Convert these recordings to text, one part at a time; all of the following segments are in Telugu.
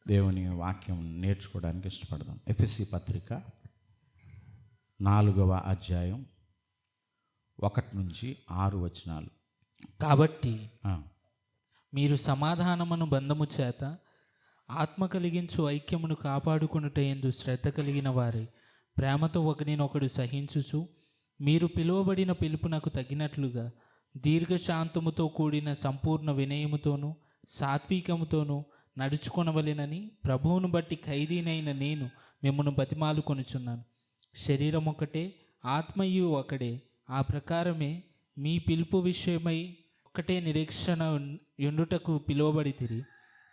దేవుని వాక్యం నేర్చుకోవడానికి ఇష్టపడదాం. ఎఫెసీ పత్రిక 4వ అధ్యాయం 1-6 వచనాలు. కాబట్టి మీరు సమాధానమును బంధము చేత ఆత్మ కలిగించు ఐక్యమును కాపాడుకొనుట యందు శ్రద్ధ కలిగిన వారై ప్రేమతో ఒకరినొకడు సహించుచు మీరు పిలువబడిన పిలుపునకు తగినట్లుగా దీర్ఘశాంతముతో కూడిన సంపూర్ణ వినయముతోనూ సాత్వికముతోనూ నడుచుకొనవలెనని ప్రభువును బట్టి ఖైదీనైన నేను మిమ్మను బతిమాలుకొనుచున్నాను. శరీరం ఒకటే, ఆత్మయు ఒకడే. ఆ ప్రకారమే మీ పిలుపు విషయమై ఒకటే నిరీక్షణ యుండుటకు పిలువబడితిరి.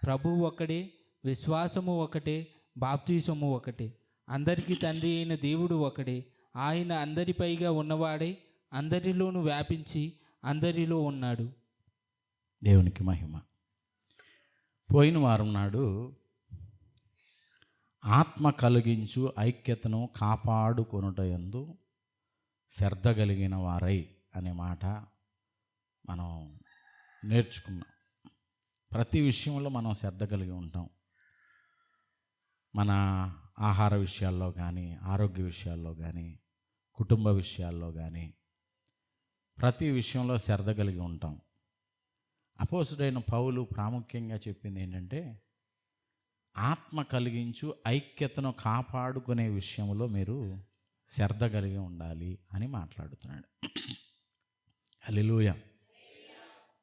ప్రభువు ఒకడే, విశ్వాసము ఒకటే, బాప్తిసము ఒకటే. అందరికీ తండ్రి అయిన దేవుడు ఒకడే. ఆయన అందరిపైగా ఉన్నవాడై అందరిలోనూ వ్యాపించి అందరిలో ఉన్నాడు. దేవునికి మహిమ. పోయిన వారం నాడు ఆత్మ కలిగించు ఐక్యతను కాపాడుకొనుట యందు శ్రద్ధ కలిగిన వారై అనే మాట మనం నేర్చుకున్నాం. ప్రతి విషయంలో మనం శ్రద్ధ కలిగి ఉంటాం. మన ఆహార విషయాల్లో కానీ, ఆరోగ్య విషయాల్లో కానీ, కుటుంబ విషయాల్లో కానీ ప్రతి విషయంలో శ్రద్ధ కలిగి ఉంటాం. అపోస్తుడైన పౌలు ప్రాముఖ్యంగా చెప్పింది ఏంటంటే, ఆత్మ కలిగించు ఐక్యతను కాపాడుకునే విషయంలో మీరు శ్రద్ధ కలిగి ఉండాలి అని మాట్లాడుతున్నాడు. హల్లెలూయా.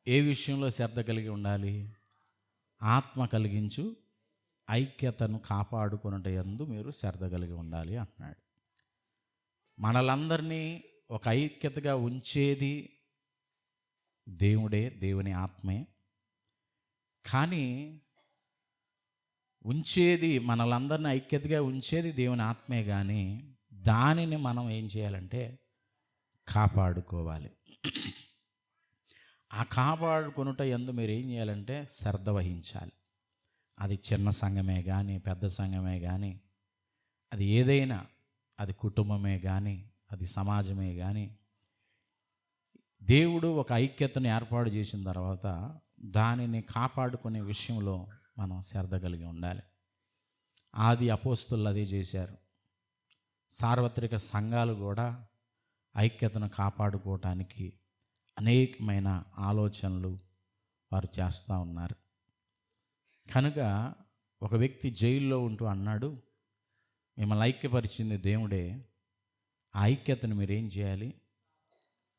ఏ విషయంలో శ్రద్ధ కలిగి ఉండాలి? ఆత్మ కలిగించు ఐక్యతను కాపాడుకునేట యందు మీరు శ్రద్ధ కలిగి ఉండాలి అంటున్నాడు. మనలందరినీ ఒక ఐక్యతగా ఉంచేది దేవుడే, దేవుని ఆత్మే. కానీ మనలందరినీ ఐక్యతగా ఉంచేది దేవుని ఆత్మే. కానీ దానిని మనం ఏం చేయాలంటే కాపాడుకోవాలి. ఆ కాపాడుకొనుట యందు మీరు ఏం చేయాలంటే శ్రద్ధ వహించాలి. అది చిన్న సంఘమే కానీ, పెద్ద సంఘమే కానీ, అది ఏదైనా, అది కుటుంబమే కానీ, అది సమాజమే కానీ, దేవుడు ఒక ఐక్యతను ఏర్పాటు చేసిన తర్వాత దానిని కాపాడుకునే విషయంలో మనం శ్రద్ధ కలిగి ఉండాలి. ఆది అపోస్తులు అదే చేశారు. సార్వత్రిక సంఘాలు కూడా ఐక్యతను కాపాడుకోవటానికి అనేకమైన ఆలోచనలు వారు చేస్తూ ఉన్నారు. కనుక ఒక వ్యక్తి జైల్లో ఉంటూ అన్నాడు, మిమ్మల్ని ఐక్యపరిచింది దేవుడే, ఆ ఐక్యతను మీరేం చేయాలి?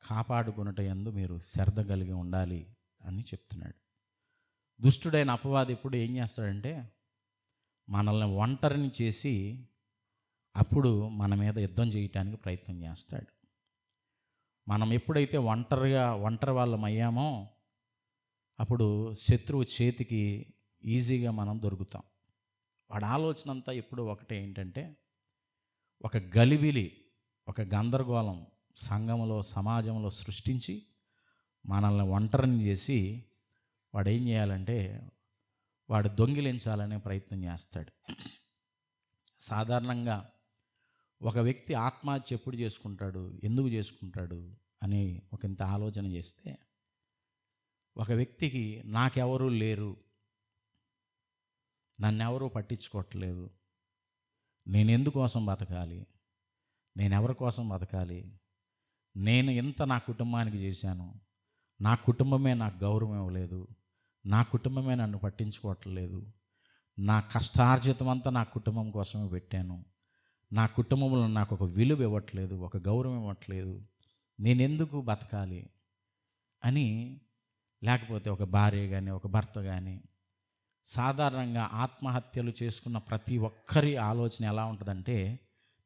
కాపాడుకునేట యందు మీరు శ్రద్ధ కలిగి ఉండాలి అని చెప్తున్నాడు. దుష్టుడైన అపవాది ఎప్పుడు ఏం చేస్తాడంటే మనల్ని ఒంటరిని చేసి అప్పుడు మన మీద యుద్ధం చేయటానికి ప్రయత్నం చేస్తాడు. మనం ఎప్పుడైతే ఒంటరి వాళ్ళం అయ్యామో అప్పుడు శత్రువు చేతికి ఈజీగా మనం దొరుకుతాం. వాడి ఆలోచన అంతా ఎప్పుడు ఒకటే, ఏంటంటే ఒక గలిబిలి, ఒక గందరగోళం సంఘంలో, సమాజంలో సృష్టించి మనల్ని ఒంటరిని చేసి వాడు ఏం చేయాలంటే వాడు దొంగిలించాలనే ప్రయత్నం చేస్తాడు. సాధారణంగా ఒక వ్యక్తి ఆత్మహత్య ఎప్పుడు చేసుకుంటాడు, ఎందుకు చేసుకుంటాడు అని ఒక ఇంత ఆలోచన చేస్తే, ఒక వ్యక్తికి నాకెవరూ లేరు, నన్నెవరూ పట్టించుకోవట్లేదు, నేను ఎందుకోసం బతకాలి, నేను ఎవరి కోసం బతకాలి, నేను ఎంత నా కుటుంబానికి చేశాను, నా కుటుంబమే నాకు గౌరవం ఇవ్వలేదు, నా కుటుంబమే నన్ను పట్టించుకోవట్లేదు, నా కష్టార్జితం అంతా నా కుటుంబం కోసమే పెట్టాను, నా కుటుంబంలో నాకు ఒక విలువ ఇవ్వట్లేదు, ఒక గౌరవం ఇవ్వట్లేదు, నేనెందుకు బతకాలి అని, లేకపోతే ఒక భార్య కానీ, ఒక భర్త కానీ, సాధారణంగా ఆత్మహత్యలు చేసుకున్న ప్రతి ఒక్కరి ఆలోచన ఎలా ఉంటుందంటే,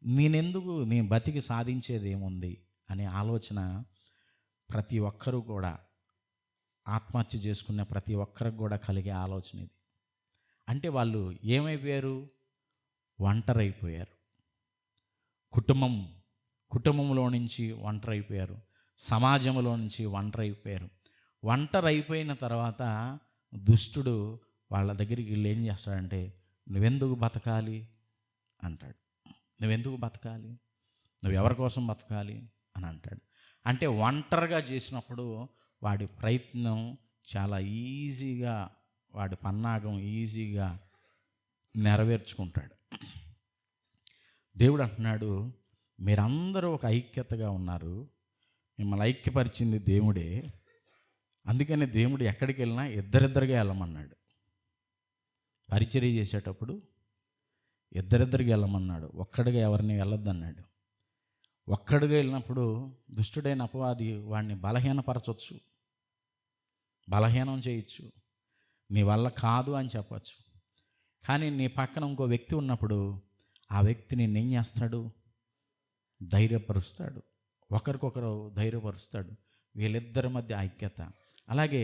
నేను బతికి సాధించేది ఏముంది అనే ఆలోచన ప్రతి ఒక్కరూ కూడా, ఆత్మహత్య చేసుకున్న ప్రతి ఒక్కరికి కూడా కలిగే ఆలోచన ఇది. అంటే వాళ్ళు ఏమైపోయారు? ఒంటరైపోయారు. కుటుంబంలో నుంచి ఒంటరైపోయారు, సమాజంలో నుంచి ఒంటరైపోయారు. ఒంటరైపోయిన తర్వాత దుష్టుడు వాళ్ళ దగ్గరికి వెళ్ళి ఏం చేస్తాడంటే, నువ్వెందుకు బతకాలి అంటాడు. నువ్వెందుకు బతకాలి, నువ్వు ఎవరి కోసం బతకాలి అని అంటాడు. అంటే ఒంటరిగా చేసినప్పుడు వాడి ప్రయత్నం చాలా ఈజీగా, వాడి పన్నాగం ఈజీగా నెరవేర్చుకుంటాడు. దేవుడు అంటున్నాడు, మీరందరూ ఒక ఐక్యతగా ఉన్నారు, మిమ్మల్ని ఐక్యపరిచింది దేవుడే. అందుకని దేవుడు ఎక్కడికి వెళ్ళినా ఇద్దరిద్దరిగా వెళ్ళమన్నాడు. పరిచర్య చేసేటప్పుడు ఇద్దరిద్దరికి వెళ్ళమన్నాడు, ఒక్కడిగా ఎవరిని వెళ్ళొద్దన్నాడు. ఒక్కడిగా వెళ్ళినప్పుడు దుష్టుడైన అపవాది వాడిని బలహీనపరచవచ్చు, బలహీనం చేయొచ్చు, నీ వల్ల కాదు అని చెప్పచ్చు. కానీ నీ పక్కన ఇంకో వ్యక్తి ఉన్నప్పుడు ఆ వ్యక్తిని ఏం చేస్తాడు? ధైర్యపరుస్తాడు, ఒకరికొకరు ధైర్యపరుస్తాడు. వీళ్ళిద్దరి మధ్య ఐక్యత. అలాగే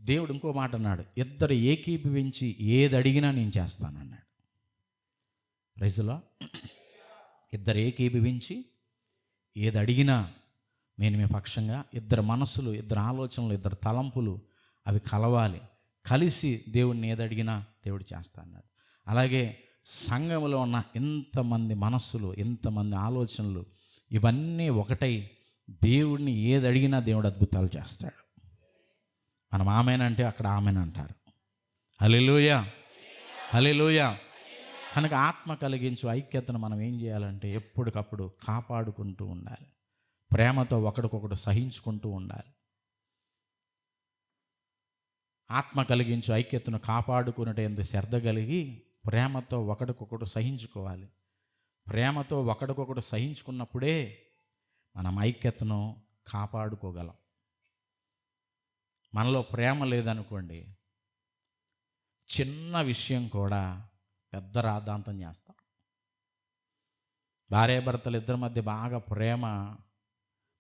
దేవుడు ఇంకో మాట అన్నాడు, ఇద్దరు ఏకీభవించి ఏది అడిగినా నేను చేస్తానన్నాడు. ప్రైజ్లో ఇద్దరు ఏకీభవించి ఏది అడిగినా నేను మీ పక్షంగా, ఇద్దరు మనసులు, ఇద్దరు ఆలోచనలు, ఇద్దరు తలంపులు అవి కలవాలి, కలిసి దేవుడిని ఏది అడిగినా దేవుడు చేస్తా అన్నాడు. అలాగే సంఘంలో ఉన్న ఇంతమంది మనస్సులు, ఇంతమంది ఆలోచనలు ఇవన్నీ ఒకటై దేవుడిని ఏది అడిగినా దేవుడు అద్భుతాలు చేస్తాడు. మనం ఆమెనంటే అక్కడ ఆమెనంటారు. హల్లెలూయా, హల్లెలూయా. కనుక ఆత్మ కలిగించు ఐక్యతను మనం ఏం చేయాలంటే ఎప్పటికప్పుడు కాపాడుకుంటూ ఉండాలి, ప్రేమతో ఒకడికొకడు సహించుకుంటూ ఉండాలి. ఆత్మ కలిగించు ఐక్యతను కాపాడుకునేటందుకు శ్రద్ధ కలిగి ప్రేమతో ఒకడికొకడు సహించుకోవాలి. ప్రేమతో ఒకడికొకడు సహించుకున్నప్పుడే మనం ఐక్యతను కాపాడుకోగలం. మనలో ప్రేమ లేదనుకోండి, చిన్న విషయం కూడా పెద్ద రాద్ధాంతం చేస్తాం. భార్యాభర్తలు ఇద్దరి మధ్య బాగా ప్రేమ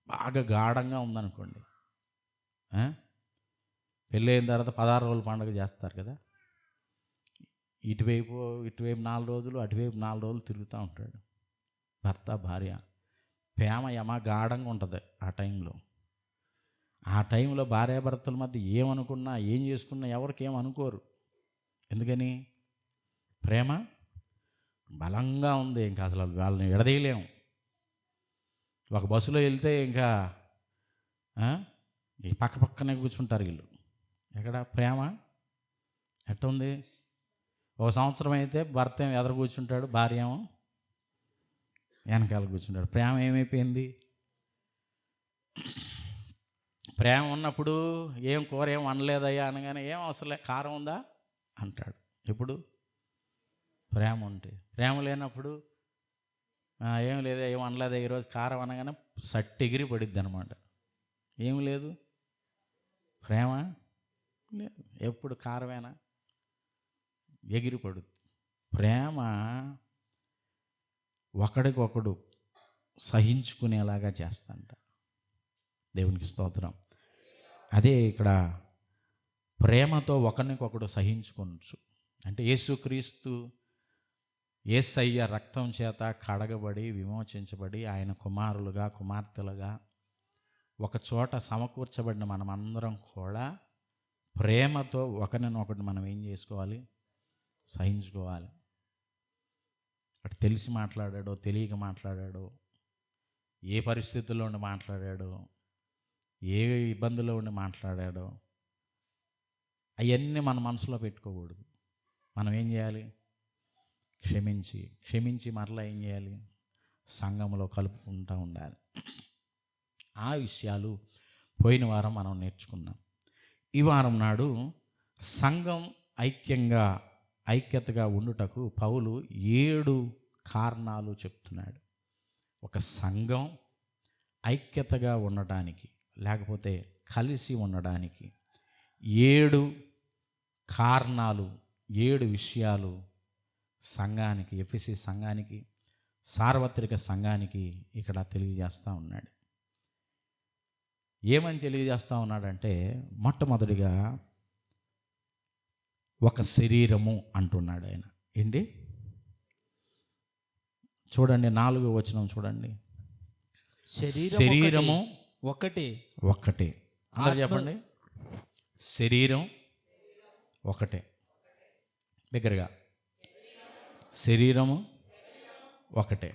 బాగా గాఢంగా ఉందనుకోండి, పెళ్ళి అయిన తర్వాత 16 రోజుల పండుగ చేస్తారు కదా, ఇటువైపు 4 రోజులు, అటువైపు 4 రోజులు తిరుగుతూ ఉంటాడు భర్త భార్య. ప్రేమ యమ గాఢంగా ఉంటుంది ఆ టైంలో. ఆ టైంలో భార్యాభర్తల మధ్య ఏమనుకున్నా ఏం చేసుకున్నా ఎవరికి ఏమనుకోరు. ఎందుకని? ప్రేమ బలంగా ఉంది. ఇంకా అసలు వాళ్ళని విడదీయలేము. ఒక బస్సులో వెళ్తే ఇంకా ఈ పక్కనే కూర్చుంటారు వీళ్ళు. ఎక్కడ ప్రేమ ఎట్టుంది? ఒక సంవత్సరం అయితే భర్త ఏమో ఎదురు కూర్చుంటాడు, భార్య ఏమో వెనకాల కూర్చుంటాడు. ప్రేమ ఏమైపోయింది? ప్రేమ ఉన్నప్పుడు ఏం కూర ఏం వండలేదయ్యా అనగానే ఏం అవసరం లే, కారం ఉందా అంటాడు. ఎప్పుడు? ప్రేమ ఉంటే. ప్రేమ లేనప్పుడు ఏం లేదా, ఏం అనలేదా ఈరోజు కారం అనగానే సట్టి ఎగిరి పడిద్ది అనమాట. ఏం లేదు, ప్రేమ లేదు, ఎప్పుడు కారమేనా, ఎగిరి పడుద్ది. ప్రేమ ఒకడికొకడు సహించుకునేలాగా చేస్తాంట. దేవునికి స్తోత్రం. అదే ఇక్కడ ప్రేమతో ఒకరికొకడు సహించుకోవచ్చు. అంటే యేసుక్రీస్తు యేసయ్య రక్తం చేత కడగబడి విమోచించబడి ఆయన కుమారులుగా కుమార్తెలుగా ఒక చోట సమకూర్చబడిన మనమందరం కూడా ప్రేమతో ఒకరినొకటి మనం ఏం చేసుకోవాలి? సహించుకోవాలి. అటు తెలిసి మాట్లాడాడో తెలియక మాట్లాడాడో, ఏ పరిస్థితుల్లో ఉండి మాట్లాడాడో, ఏ ఇబ్బందుల్లో ఉండి మాట్లాడాడో అవన్నీ మన మనసులో పెట్టుకోకూడదు. మనం ఏం చేయాలి? క్షమించి మరలా ఏం చేయాలి? సంఘంలో కలుపుకుంటూ ఉండాలి. ఆ విషయాలు పోయిన వారం మనం నేర్చుకున్నాం. ఈ వారం నాడు సంఘం ఐక్యతగా ఉండుటకు పౌలు 7 కారణాలు చెప్తున్నాడు. ఒక సంఘం ఐక్యతగా ఉండడానికి, లేకపోతే కలిసి ఉండడానికి 7 కారణాలు, 7 విషయాలు సంఘానికి, ఎఫెసీ సంఘానికి, సార్వత్రిక సంఘానికి ఇక్కడ తెలియజేస్తూ ఉన్నాడు. ఏమని తెలియజేస్తూ ఉన్నాడంటే, మొట్టమొదటిగా ఒక శరీరము అంటున్నాడు ఆయన. ఏంటి? చూడండి 4వ వచనం చూడండి. శరీరము ఒకటే. అందరూ చెప్పండి. శరీరం ఒకటే. దగ్గరగా. శరీరము ఒకటే.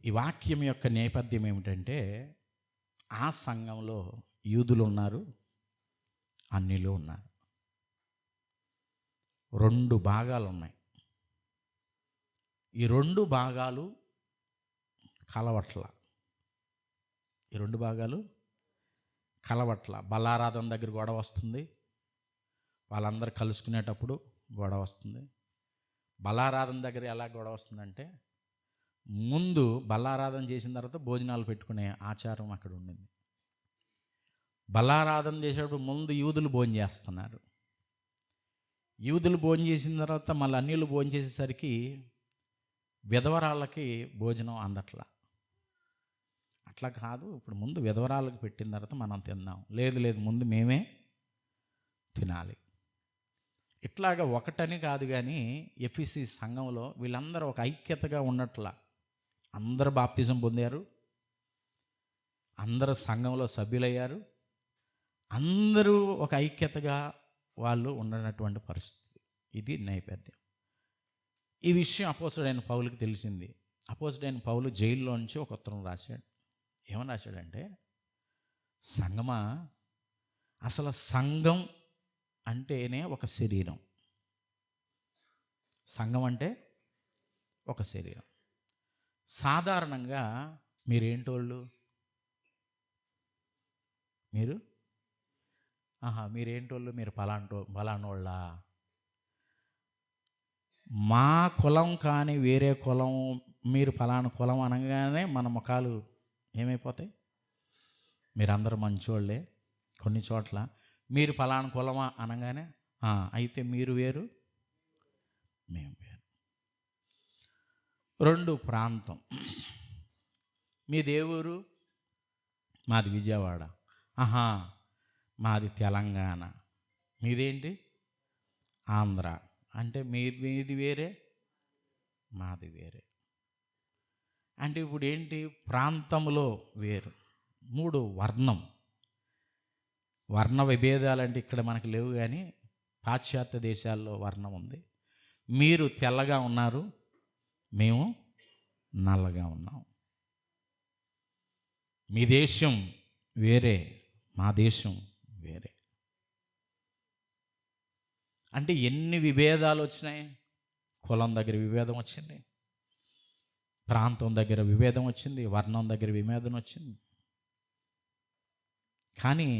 ఈ వాక్యం యొక్క నేపథ్యం ఏమిటంటే, ఆ సంఘంలో యూదులు ఉన్నారు, అన్యులు ఉన్నారు. 2 భాగాలు ఉన్నాయి. ఈ 2 భాగాలు కలవట్ల. ఈ 2 భాగాలు కలవట్ల. బలారాధన దగ్గర గొడవ వస్తుంది, వాళ్ళందరూ కలుసుకునేటప్పుడు గొడవ వస్తుంది. బలారాధన దగ్గర ఎలా గొడవ వస్తుందంటే, ముందు బలారాధన చేసిన తర్వాత భోజనాలు పెట్టుకునే ఆచారం అక్కడ ఉండింది. బలారాధన చేసేటప్పుడు ముందు యూదులు భోజనం చేస్తున్నారు. యూదులు భోజనం చేసిన తర్వాత మళ్ళీ అన్యులు భోజనం చేసేసరికి విధవరాళ్ళకి భోజనం అందట్లా. అట్లా కాదు, ఇప్పుడు ముందు విధవరాళ్ళకి పెట్టిన తర్వాత మనం తిందాం. లేదు ముందు మేమే తినాలి. ఇట్లాగా ఒకటని కాదు, కానీ ఎఫెసీ సంఘంలో వీళ్ళందరూ ఒక ఐక్యతగా ఉన్నట్లా. అందరూ బాప్తిజం పొందారు, అందరూ సంఘంలో సభ్యులయ్యారు, అందరూ ఒక ఐక్యతగా వాళ్ళు ఉండనటువంటి పరిస్థితి. ఇది నేపథ్యం. ఈ విషయం అపోస్తలుడైన పౌలుకి తెలిసింది. అపోస్తలుడైన పౌలు జైల్లో నుంచి ఒక ఉత్తరం రాశాడు. ఏమని రాశాడంటే, సంఘమా, అసలు సంఘం అంటేనే ఒక శరీరం. సంఘం అంటే ఒక శరీరం. సాధారణంగా మీరేంటోళ్ళు? మీరేంటోళ్ళు? మీరు పలానోళ్ళ. మా కులం కానీ వేరే కులం, మీరు పలానా కులం అనగానే మన ముఖాలు ఏమైపోతాయి? మీరందరూ మంచోళ్ళే. కొన్ని చోట్ల మీరు పలానా కులమా అనగానే అయితే మీరు వేరు, మేము వేరు. 2 ప్రాంతం. మీ దేవురు? మాది విజయవాడ. మాది తెలంగాణ. మీదేంటి? ఆంధ్ర. అంటే మీది వేరే, మాది వేరే. అంటే ఇప్పుడు ఏంటి? ప్రాంతంలో వేరు. 3 వర్ణం. వర్ణ విభేదాలంటే ఇక్కడ మనకు లేవు, కానీ పాశ్చాత్య దేశాల్లో వర్ణం ఉంది. మీరు తెల్లగా ఉన్నారు, మేము నల్లగా ఉన్నాం. మీ దేశం వేరే, మా దేశం వేరే. అంటే ఎన్ని విభేదాలు వచ్చినాయి. కులం దగ్గర విభేదం వచ్చింది, ప్రాంతం దగ్గర విభేదం వచ్చింది, వర్ణం దగ్గర విభేదం వచ్చింది. కానీ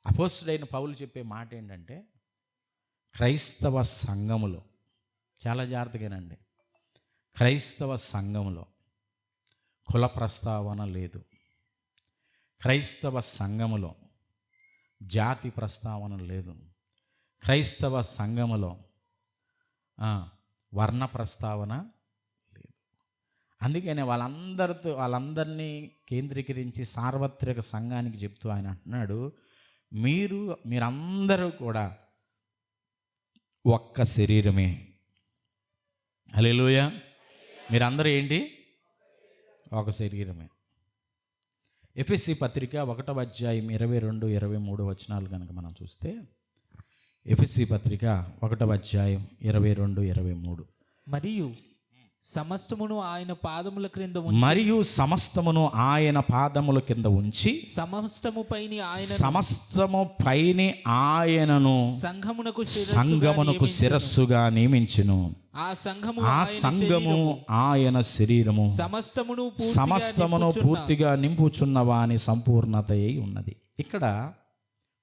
అపోస్తలుడైన పౌలు చెప్పే మాట ఏంటంటే, క్రైస్తవ సంఘములో, చాలా జాగ్రత్తగానండి, క్రైస్తవ సంఘములో కుల ప్రస్తావన లేదు. క్రైస్తవ సంఘములో జాతి ప్రస్తావన లేదు. క్రైస్తవ సంఘములో వర్ణ ప్రస్తావన లేదు. అందుకనే వాళ్ళందరినీ కేంద్రీకరించి సార్వత్రిక సంఘానికి చెప్తూ ఆయన అంటున్నాడు, మీరందరూ కూడా ఒక్క శరీరమే. హల్లెలూయా. మీరందరూ ఏంటి? ఒక శరీరమే. ఎఫెసీ పత్రిక 1వ అధ్యాయం 22-23 వచనాలు కనుక మనం చూస్తే, ఎఫెసీ పత్రిక 1వ అధ్యాయం 22-23. మరియు సమస్తమును ఆయన పాదముల క్రింద ఉంచి సమస్తము పైని ఆయనను సంఘమునకు శిరస్సుగా నియమించును. ఆ సంఘము ఆయన శరీరము, సమస్తమును పూర్తిగా నింపుచున్న వాని సంపూర్ణత అయి ఉన్నది. ఇక్కడ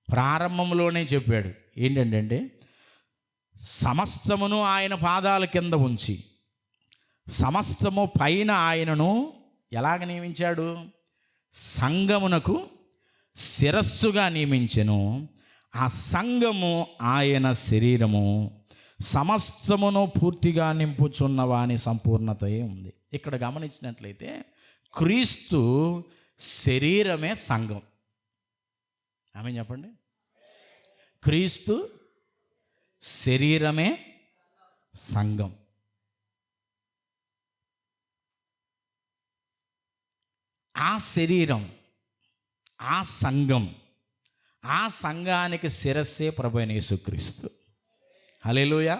ప్రారంభంలోనే చెప్పాడు ఏంటంటే, సమస్తమును ఆయన పాదాల కింద ఉంచి, సమస్తము పైన ఆయనను ఎలాగ నియమించాడు? సంఘమునకు శిరస్సుగా నియమించెను. ఆ సంఘము ఆయన శరీరము, సమస్తమును పూర్తిగా నింపుచున్న వాని సంపూర్ణతయే ఉంది. ఇక్కడ గమనించినట్లయితే క్రీస్తు శరీరమే సంఘం. ఆమె చెప్పండి. క్రీస్తు శరీరమే సంఘం. ఆ శరీరం, ఆ సంఘం, ఆ సంఘానికి శిరస్సే ప్రభువైన యేసుక్రీస్తు. హల్లెలూయా.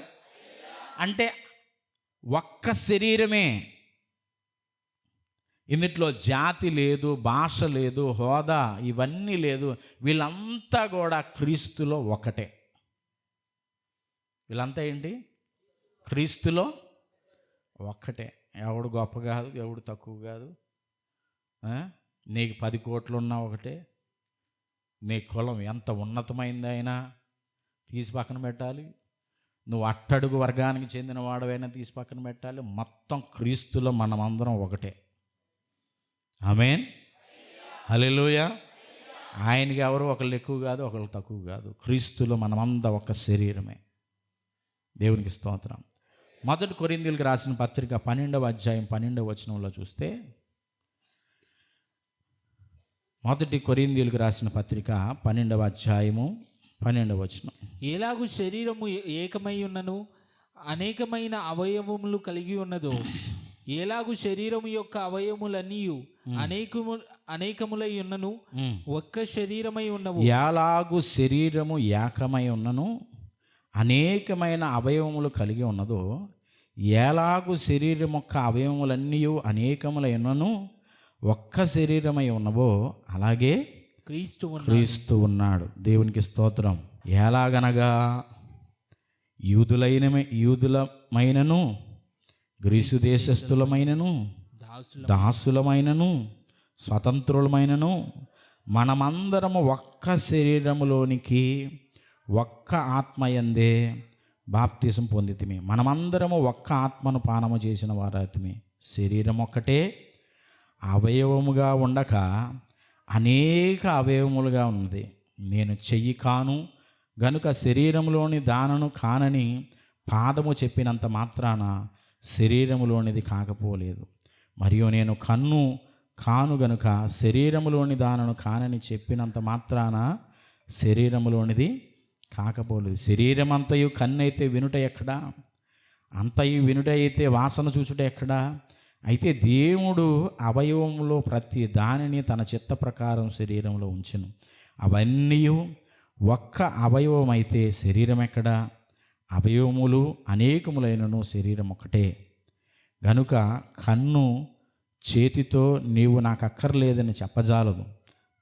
అంటే ఒక్క శరీరమే. ఇందులో జాతి లేదు, భాష లేదు, హోదా ఇవన్నీ లేదు. వీళ్ళంతా కూడా క్రీస్తులో ఒకటే. వీళ్ళంతా ఏంటి? క్రీస్తులో ఒక్కటే. ఎవడు గొప్ప కాదు, ఎవడు తక్కువ కాదు. నీకు 10 కోట్లు ఉన్నా ఒకటే. నీ కులం ఎంత ఉన్నతమైందైనా తీసి పక్కన పెట్టాలి. నువ్వు అట్టడుగు వర్గానికి చెందిన వాడవైనా తీసి పక్కన పెట్టాలి. మొత్తం క్రీస్తులో మనమందరం ఒకటే. ఆమేన్, హల్లెలూయా. ఆయనకి ఎవరు ఒకళ్ళు ఎక్కువ కాదు, ఒకళ్ళు తక్కువ కాదు. క్రీస్తులో మనమంతా ఒక శరీరమే. దేవునికి స్తోత్రం. 1 కొరింథీయులకు రాసిన పత్రిక 12వ అధ్యాయం 12వ వచనంలో చూస్తే, 1 కొరింథీయులకు రాసిన పత్రిక 12వ అధ్యాయము 12వ వచనం. ఎలాగూ శరీరము ఏకమై ఉన్నను అనేకమైన అవయవములు కలిగి ఉన్నదో, ఎలాగూ శరీరము యొక్క అవయవములన్నీ అనేకములై ఉన్నను ఒక్క శరీరమై ఉన్నవు. ఎలాగూ శరీరము ఏకమై ఉన్నను అనేకమైన అవయవములు కలిగి ఉన్నదో, ఎలాగూ శరీరం యొక్క అవయవములన్నీ అనేకములై ఉన్నను ఒక్క శరీరమై ఉన్నవో, అలాగే క్రీస్తు ఉన్నాడు. దేవునికి స్తోత్రం. ఎలాగనగా యూదులమైనను గ్రీసు దేశస్థులమైనను దాసులమైనను స్వతంత్రులమైనను మనమందరము ఒక్క శరీరములోనికి ఒక్క ఆత్మయందే బాప్తిసం పొందితిమి. మనమందరము ఒక్క ఆత్మను పానము చేసిన వారైతిమి. శరీరం ఒక్కటే, అవయవముగా ఉండక అనేక అవయవములుగా ఉన్నది. నేను చెయ్యి కాను గనుక శరీరంలోని దానను కానని పాదము చెప్పినంత మాత్రాన శరీరములోనిది కాకపోలేదు. మరియు నేను కన్ను కాను గనుక శరీరములోని దానను కానని చెప్పినంత మాత్రాన శరీరములోనిది కాకపోలేదు. శరీరం అంతయు కన్నైతే వినుట ఎక్కడా? అంతయు వినుట అయితే వాసన చూచుట ఎక్కడా? అయితే దేవుడు అవయవములో ప్రతి దానిని తన చిత్త ప్రకారం శరీరంలో ఉంచెను. అవన్నీ ఒక్క అవయవం అయితే శరీరం ఎక్కడా? అవయవములు అనేకములైనను శరీరం ఒకటే. గనుక కన్ను చేతితో నీవు నాకు అక్కర్లేదని చెప్పజాలదు,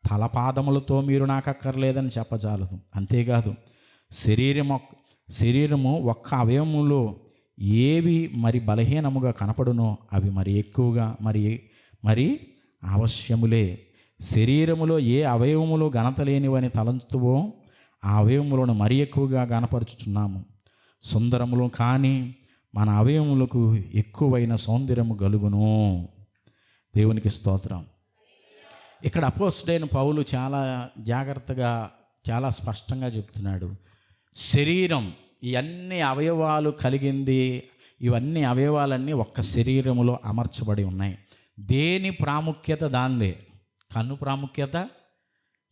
తలపాదములతో మీరు నాకు అక్కర్లేదని చెప్పజాలదు. అంతేకాదు శరీరము ఒక్క అవయవములో ఏవి మరి బలహీనముగా కనపడునో అవి మరి ఎక్కువగా మరి అవశ్యములే. శరీరములో ఏ అవయవములు ఘనత లేనివని తలంచుతువో ఆ అవయవములను మరి ఎక్కువగా గనపరుచుచున్నాము. సుందరములు కానీ మన అవయవములకు ఎక్కువైన సౌందర్యము గలుగును. దేవునికి స్తోత్రం. ఇక్కడ అపోస్తలుడైన పౌలు చాలా జాగ్రత్తగా చాలా స్పష్టంగా చెప్తున్నాడు. శరీరం ఇవన్నీ అవయవాలు కలిగింది. ఇవన్నీ అవయవాలన్నీ ఒక్క శరీరములో అమర్చబడి ఉన్నాయి. దేని ప్రాముఖ్యత దాందే. కన్ను ప్రాముఖ్యత,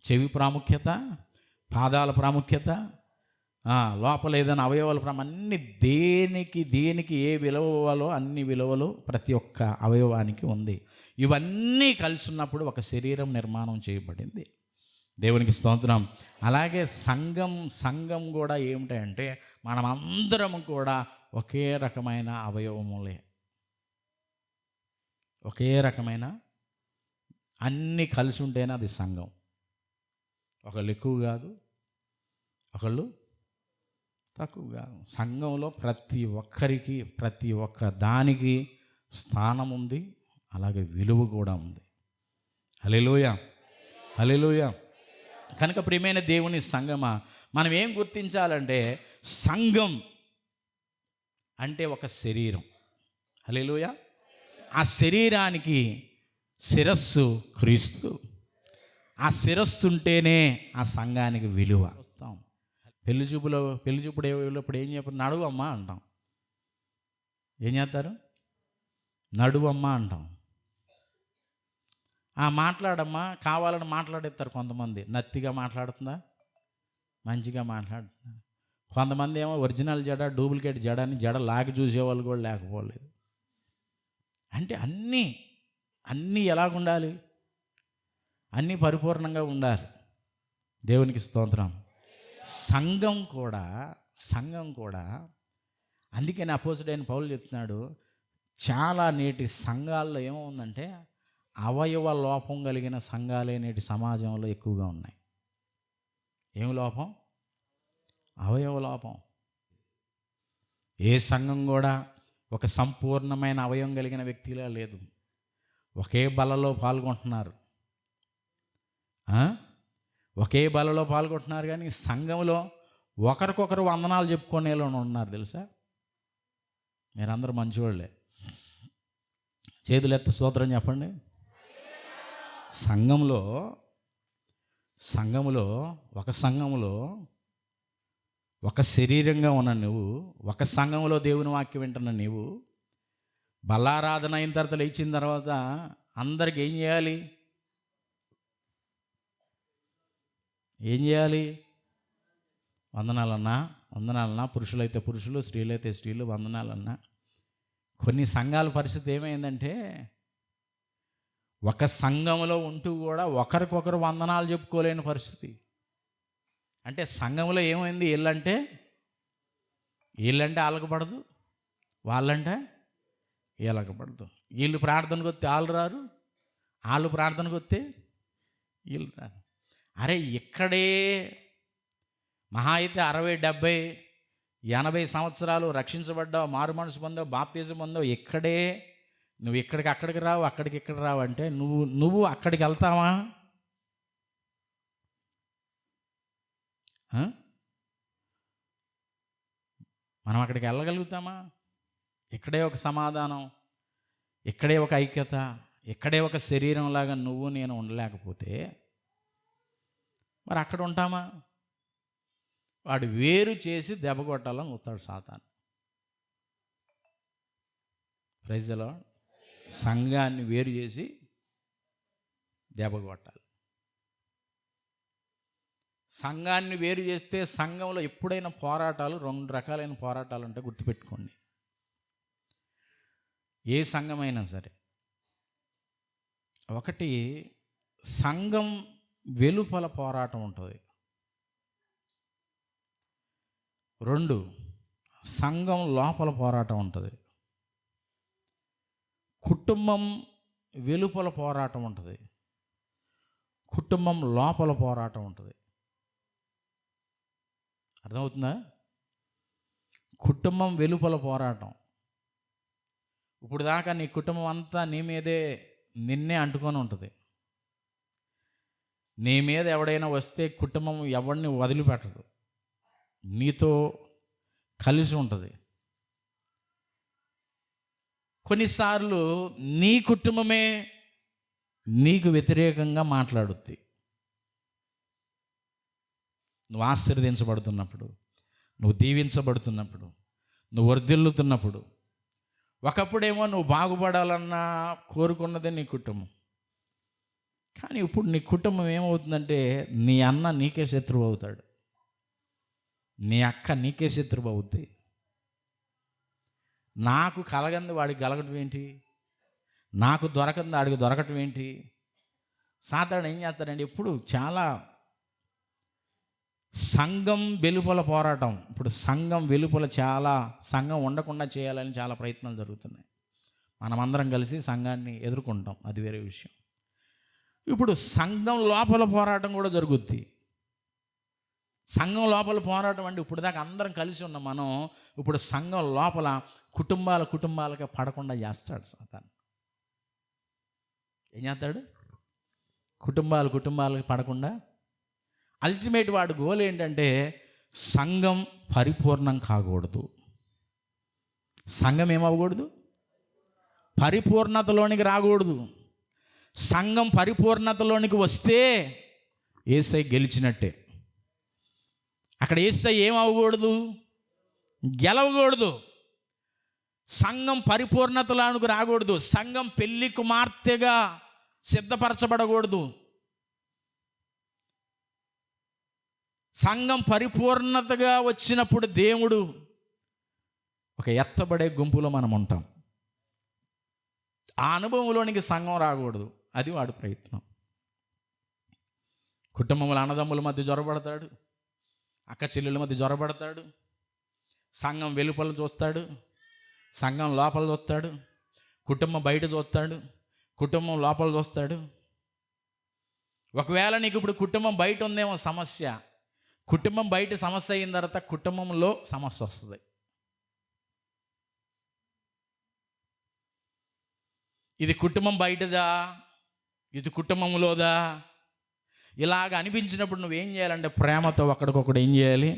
చెవి ప్రాముఖ్యత, పాదాల ప్రాముఖ్యత, లోపల ఏదైనా అవయవాల అన్ని దేనికి ఏ విలువ ఇవ్వాలో అన్ని విలువలు ప్రతి ఒక్క అవయవానికి ఉంది. ఇవన్నీ కలిసి ఉన్నప్పుడు ఒక శరీరం నిర్మాణం చేయబడింది. దేవునికి స్తోత్రం. అలాగే సంఘం కూడా ఏమిటంటే మనమందరం కూడా ఒకే రకమైన అవయవములే, ఒకే రకమైన అన్నీ కలిసి ఉంటేనే అది సంఘం. ఒకళ్ళు ఎక్కువ కాదు, ఒకళ్ళు తక్కువ కాదు. సంఘంలో ప్రతి ఒక్కరికి ప్రతి ఒక్క దానికి స్థానం ఉంది, అలాగే విలువ కూడా ఉంది. హల్లెలూయా, హల్లెలూయా. కనుక ప్రియమైన దేవుని సంఘమా, మనం ఏం గుర్తించాలంటే సంఘం అంటే ఒక శరీరం. హల్లెలూయా. ఆ శరీరానికి శిరస్సు క్రీస్తు. ఆ శిరస్సు ఉంటేనే ఆ సంఘానికి విలువ. వస్తాం పెళ్లి చూపుడు ఇప్పుడు ఏం చెప్పారు? నడువమ్మా అంటాం. ఏం చేస్తారు? నడువమ్మా అంటాం. మాట్లాడమ్మా కావాలని మాట్లాడేస్తారు కొంతమంది. నత్తిగా మాట్లాడుతుందా, మంచిగా మాట్లాడుతుందా? కొంతమంది ఏమో ఒరిజినల్ జడ డూప్లికేట్ జడ అని జడ లాగి చూసేవాళ్ళు కూడా లేకపోలేదు. అంటే అన్నీ ఎలాగుండాలి? అన్నీ పరిపూర్ణంగా ఉండాలి. దేవునికి స్తోత్రం. సంఘం కూడా అందుకని అపోజిట్ పౌలు చెప్తున్నాడు, చాలా నేటి సంఘాల్లో ఏమవుందంటే అవయవ లోపం కలిగిన సంఘాలే నేటి సమాజంలో ఎక్కువగా ఉన్నాయి. ఏమి లోపం? అవయవ లోపం. ఏ సంఘం కూడా ఒక సంపూర్ణమైన అవయవం కలిగిన వ్యక్తిలా లేదు. ఒకే బలలో పాల్గొంటున్నారు, ఒకే బలలో పాల్గొంటున్నారు, కానీ సంఘంలో ఒకరికొకరు వందనాలు చెప్పుకునేలో ఉన్నారు. తెలుసా? మీరందరూ మంచివాళ్ళే. చేతులు ఎత్తి స్తోత్రం చెప్పండి. సంఘంలో ఒక శరీరంగా ఉన్న నువ్వు, ఒక సంఘంలో దేవుని వాక్యం వింటున్న నీవు, బల్లారాధన అయిన తర్వాత లేచిన తర్వాత అందరికి ఏం చేయాలి? వందనాలన్నా, పురుషులైతే పురుషులు, స్త్రీలైతే స్త్రీలు వందనాలన్నా. కొన్ని సంఘాల పరిస్థితి ఏమైందంటే, ఒక సంఘంలో ఉంటూ కూడా ఒకరికొకరు వందనాలు చెప్పుకోలేని పరిస్థితి. అంటే సంఘంలో ఏమైంది? వీళ్ళంటే వాళ్ళకపడదు, వాళ్ళంటే వీళ్ళకపడదు. వీళ్ళు ప్రార్థనకు వస్తే వాళ్ళు రారు, వాళ్ళు ప్రార్థనకు వస్తే వీళ్ళు రారు. అరే ఇక్కడే మహా అయితే 60, 70, 80 సంవత్సరాలు రక్షించబడ్డావు, మారు మనసు పొందావు, బాప్తిజం పొందావు, ఇక్కడే నువ్వు అక్కడికి రావు, ఇక్కడ రావు అంటే నువ్వు అక్కడికి వెళ్తావా? మనం అక్కడికి వెళ్ళగలుగుతామా? ఇక్కడే ఒక సమాధానం, ఇక్కడే ఒక ఐక్యత, ఇక్కడే ఒక శరీరంలాగా నువ్వు నేను ఉండలేకపోతే మరి అక్కడ ఉంటామా? వాడు వేరు చేసి దెబ్బ కొట్టాలని వస్తాడు సాతాను. Praise the lord. సంఘాన్ని వేరు చేసి దెబ్బ కొట్టాలి. సంఘాన్ని వేరు చేస్తే సంఘంలో ఎప్పుడైనా పోరాటాలు, 2 రకాలైన పోరాటాలు ఉంటాయి, గుర్తుపెట్టుకోండి. ఏ సంఘమైనా సరే, ఒకటి సంఘం వెలుపల పోరాటం ఉంటుంది, 2 సంఘం లోపల పోరాటం ఉంటుంది. కుటుంబం వెలుపల పోరాటం ఉంటుంది, కుటుంబం లోపల పోరాటం ఉంటుంది. అర్థమవుతుందా? కుటుంబం వెలుపల పోరాటం. ఇప్పుడు దాకా నీ కుటుంబం అంతా నిన్నే అంటుకొని ఉంటుంది. నీ మీద ఎవడైనా వస్తే కుటుంబం ఎవరిని వదిలిపెట్టదు, నీతో కలిసి ఉంటుంది. కొన్నిసార్లు నీ కుటుంబమే నీకు వ్యతిరేకంగా మాట్లాడుద్ది. నువ్వు ఆశీర్వదించబడుతున్నప్పుడు, నువ్వు దీవించబడుతున్నప్పుడు, నువ్వు వర్ధిల్లుతున్నప్పుడు, ఒకప్పుడేమో నువ్వు బాగుపడాలన్నా కోరుకున్నదే నీ కుటుంబం. కానీ ఇప్పుడు నీ కుటుంబం ఏమవుతుందంటే, నీ అన్న నీకే శత్రువు అవుతాడు, నీ అక్క నీకే శత్రువు అవుద్ది. నాకు కలగంది వాడికి కలగటం ఏంటి, నాకు దొరకంది వాడికి దొరకటం ఏంటి? సాతాను ఏం చేస్తాడండి, ఇప్పుడు చాలా సంఘం వెలుపల పోరాటం. ఇప్పుడు సంఘం వెలుపల సంఘం ఉండకుండా చేయాలని చాలా ప్రయత్నాలు జరుగుతున్నాయి. మనమందరం కలిసి సంఘాన్ని ఎదుర్కొంటాం, అది వేరే విషయం. ఇప్పుడు సంఘం లోపల పోరాటం కూడా జరుగుద్ది. సంఘం లోపల పోరాటం అంటే ఇప్పుడు దాకా అందరం కలిసి ఉన్నాం మనం, ఇప్పుడు సంఘం లోపల కుటుంబాలకి పడకుండా చేస్తాడు సాతాను. ఏం చేస్తాడు? కుటుంబాలకి పడకుండా. అల్టిమేట్ వాడి గోల్ ఏంటంటే సంఘం పరిపూర్ణం కాకూడదు. సంఘం ఏమవ్వకూడదు? పరిపూర్ణతలోనికి రాకూడదు. సంఘం పరిపూర్ణతలోనికి వస్తే యేసయ్య గెలిచినట్టే. అక్కడ యేసయ్య ఏమవ్వకూడదు? గెలవకూడదు. సంఘం పరిపూర్ణతలోనికి రాకూడదు. సంఘం పెళ్లి కుమార్తెగా సిద్ధపరచబడకూడదు. సంఘం పరిపూర్ణతగా వచ్చినప్పుడు దేవుడు ఒక ఎత్తబడే గుంపులో మనం ఉంటాం. ఆ అనుభవంలోనికి సంఘం రాకూడదు, అది వాడి ప్రయత్నం. కుటుంబంలో అన్నదమ్ముల మధ్య జ్వరపడతాడు, అక్క చెల్లెల మధ్య జ్వరపడతాడు, సంఘం వెలుపల చూస్తాడు, సంఘం లోపల చూస్తాడు, కుటుంబం బయట చూస్తాడు, కుటుంబం లోపల చూస్తాడు. ఒకవేళ నీకు ఇప్పుడు కుటుంబం బయట ఉందేమో సమస్య, కుటుంబం బయట సమస్య అయిన తర్వాత కుటుంబంలో సమస్య వస్తుంది. ఇది కుటుంబం బయటదా, ఇది కుటుంబంలోదా, ఇలాగ అనిపించినప్పుడు నువ్వేం చేయాలంటే ప్రేమతో ఒకడికొకడు ఏం చేయాలి,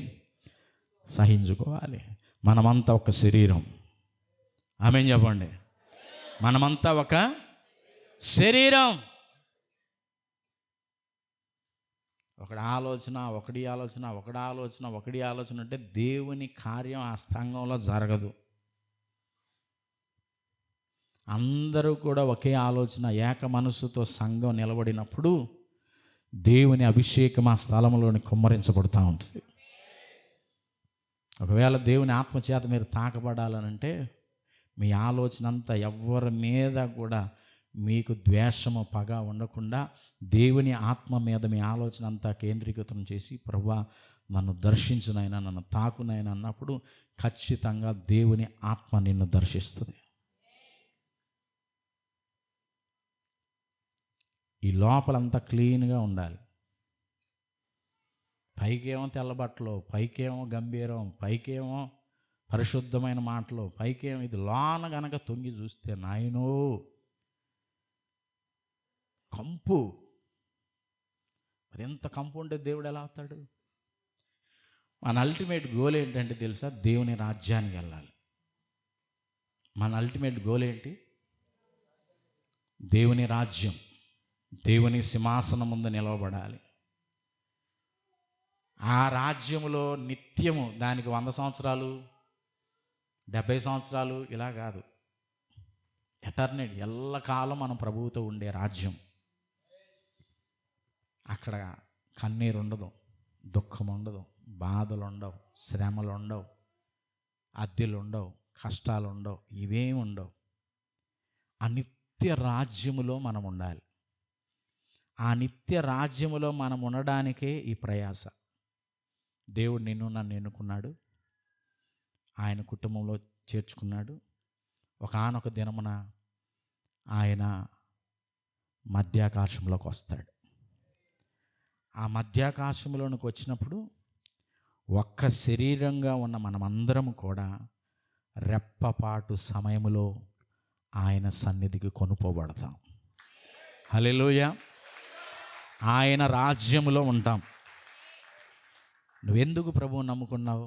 సహించుకోవాలి. మనమంతా ఒక శరీరం. ఆమేన్ చెప్పండి. మనమంతా ఒక శరీరం. ఒకడి ఆలోచన అంటే దేవుని కార్యం ఆ సంఘంలో జరగదు. అందరూ కూడా ఒకే ఆలోచన, ఏక మనసుతో సంఘం నిలబడినప్పుడు దేవుని అభిషేకం ఆ స్థలంలోని కుమ్మరించబడుతూ ఉంటుంది. ఒకవేళ దేవుని ఆత్మచేత మీరు తాకబడాలనంటే మీ ఆలోచన అంతా ఎవరి మీద కూడా మీకు ద్వేషము, పగ ఉండకుండా దేవుని ఆత్మ మీద మీ ఆలోచన అంతా కేంద్రీకృతం చేసి, ప్రభువా నన్ను దర్శించునైనా, నన్ను తాకునైనా అన్నప్పుడు ఖచ్చితంగా దేవుని ఆత్మ నిన్ను దర్శిస్తుంది. ఈ లోపలంతా క్లీన్గా ఉండాలి. పైకేమో తెల్లబట్టలు, పైకేమో గంభీరం, పైకేమో పరిశుద్ధమైన మాటలు, పైకేమో ఇది, లోన గనక తొంగి చూస్తే నాయనో కంపు. మరి ఎంత కంపు ఉంటే దేవుడు ఎలా అవుతాడు? మన అల్టిమేట్ గోల్ ఏంటంటే తెలుసా? దేవుని రాజ్యానికి వెళ్ళాలి. మన అల్టిమేట్ గోల్ ఏంటి? దేవుని రాజ్యం, దేవుని సింహాసనం ముందు నిలవబడాలి. ఆ రాజ్యములో నిత్యము, దానికి 100 సంవత్సరాలు 70 సంవత్సరాలు ఇలా కాదు, ఎటర్నిటీ, ఎల్లకాలం మనం ప్రభువుతో ఉండే రాజ్యం. అక్కడ కన్నీరు ఉండదు, దుఃఖం ఉండదు, బాధలు ఉండవు, శ్రమలు ఉండవు, అద్దెలు ఉండవు, కష్టాలు ఉండవు, ఇవేమి ఉండవు. ఆ నిత్య రాజ్యములో మనం ఉండాలి. ఆ నిత్య రాజ్యములో మనం ఉండడానికే ఈ ప్రయాస. దేవుడు నిన్ను నన్ను ఎన్నుకున్నాడు, ఆయన కుటుంబంలో చేర్చుకున్నాడు. ఒకానొక దినమున ఆయన మధ్యాకాశంలోకి వస్తాడు. ఆ మధ్యాకాశంలోనికి వచ్చినప్పుడు ఒక్క శరీరంగా ఉన్న మనమందరం కూడా రెప్పపాటు సమయములో ఆయన సన్నిధికి కొనుపోబడతాం. హల్లెలూయా. ఆయన రాజ్యములో ఉంటాం. నువ్వెందుకు ప్రభువుని నమ్ముకున్నావు?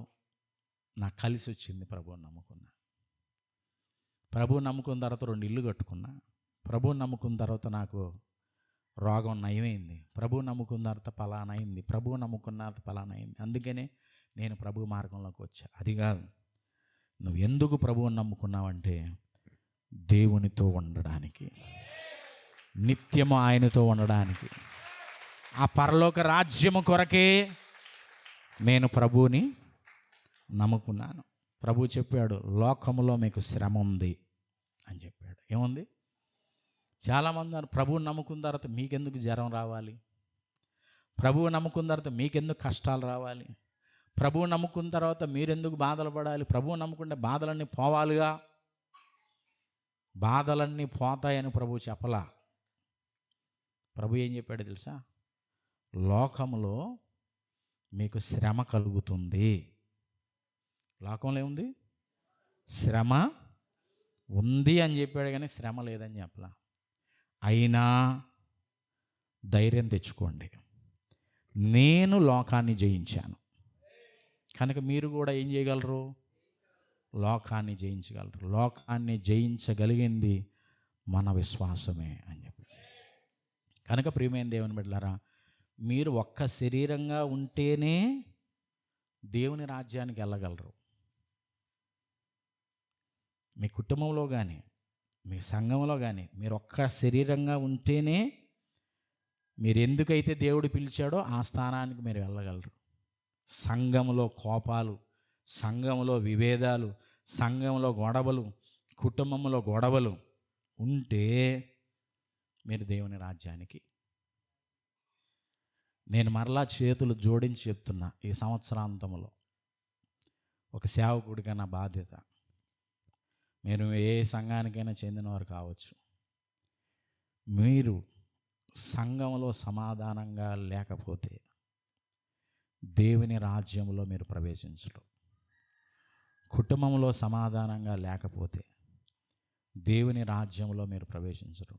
నాకు కలిసి వచ్చింది, ప్రభువుని నమ్ముకున్నా. ప్రభువుని నమ్ముకున్న తర్వాత 2 ఇల్లు కట్టుకున్నా. ప్రభువుని నమ్ముకున్న తర్వాత నాకు రోగం నయమైంది. ప్రభువుని నమ్ముకున్న తర్వాత పలానా అయింది. ప్రభువుని నమ్ముకున్న తర్వాత పలానా అయింది. అందుకనే నేను ప్రభు మార్గంలోకి వచ్చా. అది కాదు, నువ్వు ఎందుకు ప్రభువుని నమ్ముకున్నావంటే దేవునితో ఉండడానికి, నిత్యము ఆయనతో ఉండడానికి, ఆ పరలోక రాజ్యము కొరకే నేను ప్రభువుని నమ్ముకున్నాను. ప్రభు చెప్పాడు, లోకములో మీకు శ్రమ ఉంది అని చెప్పాడు. ఏముంది? చాలామంది ప్రభువుని నమ్ముకున్న తర్వాత మీకెందుకు జ్వరం రావాలి? ప్రభువు నమ్ముకున్న తర్వాత మీకెందుకు కష్టాలు రావాలి? ప్రభువు నమ్ముకున్న తర్వాత మీరెందుకు బాధలు పడాలి? ప్రభువు నమ్ముకుంటే బాధలన్నీ పోవాలిగా. బాధలన్నీ పోతాయని ప్రభు చెప్పలా. ప్రభు ఏం చెప్పాడు తెలుసా? లోకములో మీకు శ్రమ కలుగుతుంది. లోకంలో ఏముంది? శ్రమ ఉంది అని చెప్పాడు, కానీ శ్రమ లేదని చెప్పలా. అయినా ధైర్యం తెచ్చుకోండి, నేను లోకాన్ని జయించాను కనుక మీరు కూడా ఏం చేయగలరు? లోకాన్ని జయించగలరు. లోకాన్ని జయించగలిగింది మన విశ్వాసమే అని చెప్పి. కనుక ప్రియమైన దేవుని బిడ్డలారా, మీరు ఒక్క శరీరంగా ఉంటేనే దేవుని రాజ్యానికి వెళ్ళగలరు. మీ కుటుంబంలో కానీ, మీ సంఘంలో కానీ మీరు ఒక్క శరీరంగా ఉంటేనే మీరు ఎందుకైతే దేవుడు పిలిచాడో ఆ స్థానానికి మీరు వెళ్ళగలరు. సంఘంలో కోపాలు, సంఘంలో విభేదాలు, సంఘంలో గొడవలు, కుటుంబంలో గొడవలు ఉంటే మీరు దేవుని రాజ్యానికి. నేను మరలా చేతులు జోడించి చెప్తున్నా, ఈ సంవత్సరాంతంలో ఒక సేవకుడిగా నా బాధ్యత, మీరు ఏ సంఘానికైనా చెందినవారు కావచ్చు, మీరు సంఘంలో సమాధానంగా లేకపోతే దేవుని రాజ్యంలో మీరు ప్రవేశించరు. కుటుంబంలో సమాధానంగా లేకపోతే దేవుని రాజ్యంలో మీరు ప్రవేశించరు.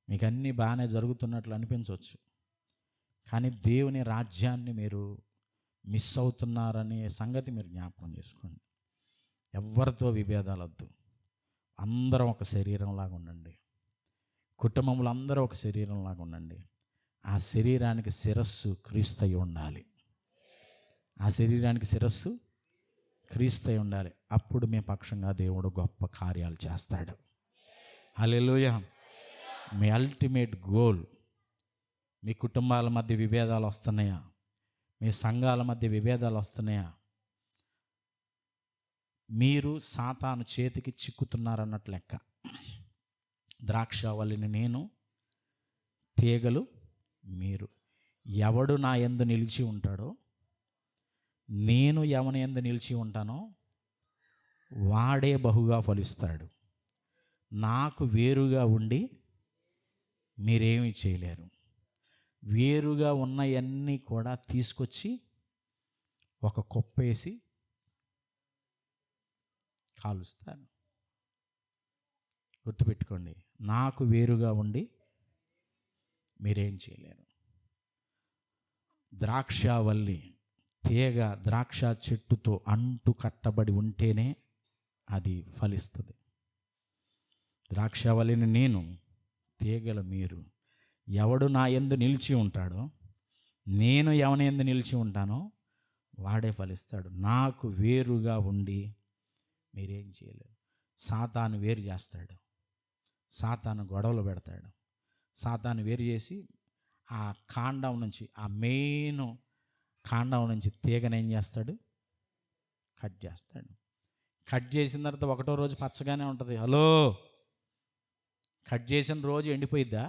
మీకు అన్నీ బాగానే జరుగుతున్నట్లు అనిపించవచ్చు, కానీ దేవుని రాజ్యాన్ని మీరు మిస్ అవుతున్నారనే సంగతి మీరు జ్ఞాపకం చేసుకోండి. ఎవరితో విభేదాలు వద్దు. అందరం ఒక శరీరంలాగా ఉండండి. కుటుంబంలో అందరూ ఒక శరీరంలాగా ఉండండి. ఆ శరీరానికి శిరస్సు క్రీస్తు అయి ఉండాలి. ఆ శరీరానికి శిరస్సు క్రీస్తు అయి ఉండాలి. అప్పుడు మీ పక్షంగా దేవుడు గొప్ప కార్యాలు చేస్తాడు. హల్లెలూయా. మీ అల్టిమేట్ గోల్, మీ కుటుంబాల మధ్య విభేదాలు వస్తున్నాయా? మీ సంఘాల మధ్య విభేదాలు వస్తున్నాయా? మీరు సాతాను చేతికి చిక్కుతున్నారన్నట్లు లెక్క. ద్రాక్షావల్లిని నేను, తీగలు మీరు. ఎవడు నా యందు నిలిచి ఉంటాడో, నేను ఎవని యందు నిలిచి ఉంటానో వాడే బహుగా ఫలిస్తాడు. నాకు వేరుగా ఉండి మీరేమీ చేయలేరు. వేరుగా ఉన్నవన్నీ కూడా తీసుకొచ్చి ఒక కుప్పేసి కాలుస్తాను. గుర్తుపెట్టుకోండి, నాకు వేరుగా ఉండి మీరేం చేయలేరు. ద్రాక్షావల్లి తీగ ద్రాక్ష చెట్టుతో అంటు కట్టబడి ఉంటేనే అది ఫలిస్తుంది. ద్రాక్షావల్లిని నేను, తీగలు మీరు. ఎవడు నా యందు నిలిచి ఉంటాడో, నేను ఎవని యందు నిలిచి ఉంటానో వాడే ఫలిస్తాడు. నాకు వేరుగా ఉండి మీరేం చేయలేరు. సాతాను వేరు చేస్తాడు. సాతాను గొడవలు పెడతాడు. సాతాను వేరు చేసి ఆ కాండం నుంచి, ఆ మెయిన్ కాండం నుంచి తీగను ఏం చేస్తాడు? కట్ చేస్తాడు. కట్ చేసిన తర్వాత ఒకటో రోజు పచ్చగానే ఉంటుంది. హలో, కట్ చేసిన రోజు ఎండిపోయిద్దా?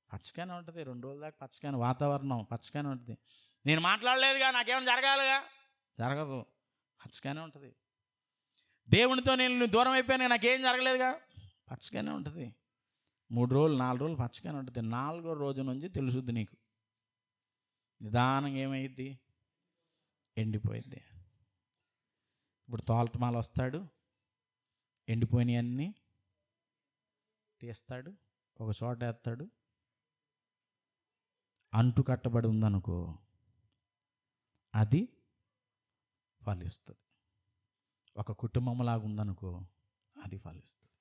పచ్చగానే ఉంటుంది. 2 రోజుల దాకా పచ్చగానే, వాతావరణం పచ్చగానే ఉంటుంది. నేను మాట్లాడలేదుగా, నాకేమైనా జరగాలిగా, జరగదు, పచ్చగానే ఉంటుంది. దేవునితో నేను దూరం అయిపోయాను, నాకేం జరగలేదుగా, పచ్చగానే ఉంటుంది. 3 రోజులు 4 రోజులు పచ్చగానే ఉంటుంది. 4వ రోజు నుంచి తెలుసుద్ది నీకు. నిదానంగా ఏమైద్ది? ఎండిపోయిద్ది. ఇప్పుడు తోటమాల వస్తాడు, ఎండిపోయినవన్నీ తీస్తాడు, ఒక చోట వేస్తాడు. అంటు కట్టబడి ఉందనుకో, అది ఫలిస్తుంది. ఒక కుటుంబంలాగా ఉందనుకో, అది ఫలిస్తుంది.